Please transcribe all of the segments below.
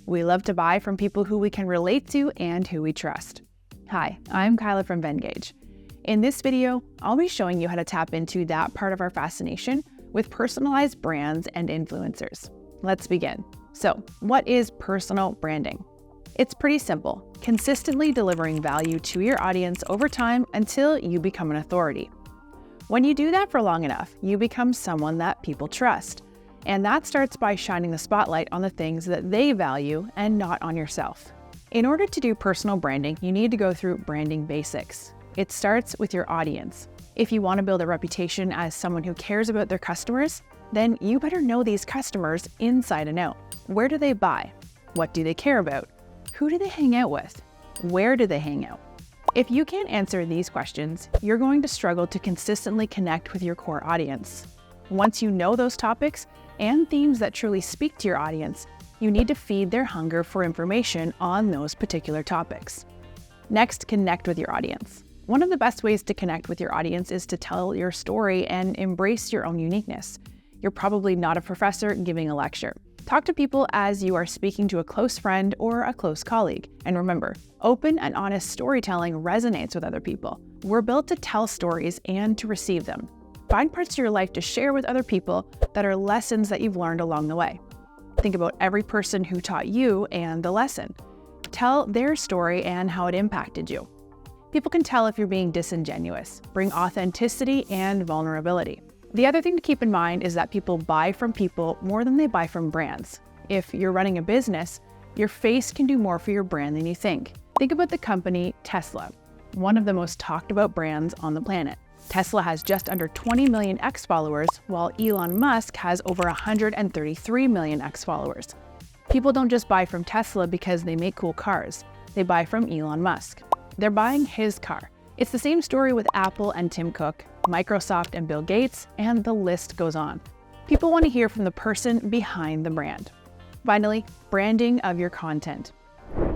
We love to buy from people who we can relate to and who we trust. Hi, I'm Kyla from Venngage. In this video, I'll be showing you how to tap into that part of our fascination with personalized brands and influencers. Let's begin. So, what is personal branding? It's pretty simple, consistently delivering value to your audience over time until you become an authority. When you do that for long enough, you become someone that people trust. And that starts by shining the spotlight on the things that they value and not on yourself. In order to do personal branding, you need to go through branding basics. It starts with your audience. If you want to build a reputation as someone who cares about their customers, then you better know these customers inside and out. Where do they buy? What do they care about? Who do they hang out with? Where do they hang out? If you can't answer these questions, you're going to struggle to consistently connect with your core audience. Once you know those topics and themes that truly speak to your audience, you need to feed their hunger for information on those particular topics. Next, connect with your audience. One of the best ways to connect with your audience is to tell your story and embrace your own uniqueness. You're probably not a professor giving a lecture. Talk to people as you are speaking to a close friend or a close colleague. And remember, open and honest storytelling resonates with other people. We're built to tell stories and to receive them. Find parts of your life to share with other people that are lessons that you've learned along the way. Think about every person who taught you and the lesson. Tell their story and how it impacted you. People can tell if you're being disingenuous. Bring authenticity and vulnerability. The other thing to keep in mind is that people buy from people more than they buy from brands. If you're running a business, your face can do more for your brand than you think. Think about the company Tesla, one of the most talked about brands on the planet. Tesla has just under 20 million X followers, while Elon Musk has over 133 million X followers. People don't just buy from Tesla because they make cool cars. They buy from Elon Musk. They're buying his car. It's the same story with Apple and Tim Cook, Microsoft and Bill Gates, and the list goes on. People want to hear from the person behind the brand. Finally, branding of your content.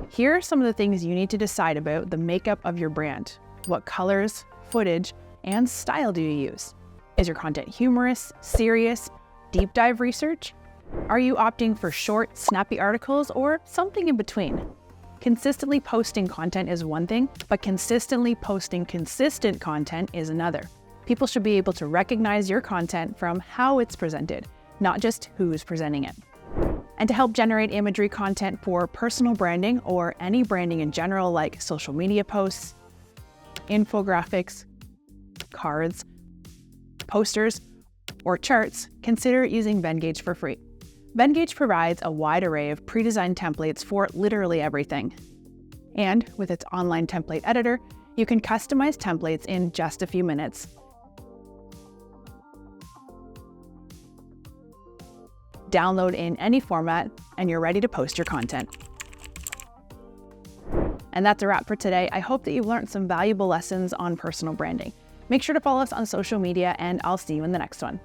Here are some of the things you need to decide about the makeup of your brand. What colors, footage, and style do you use? Is your content humorous, serious, deep dive research? Are you opting for short, snappy articles or something in between? Consistently posting content is one thing, but consistently posting consistent content is another. People should be able to recognize your content from how it's presented, not just who's presenting it. And to help generate imagery content for personal branding or any branding in general, like social media posts, infographics, cards, posters, or charts, consider using Venngage for free. Venngage provides a wide array of pre-designed templates for literally everything. And with its online template editor, you can customize templates in just a few minutes. Download in any format, and you're ready to post your content. And that's a wrap for today. I hope that you've learned some valuable lessons on personal branding. Make sure to follow us on social media, and I'll see you in the next one.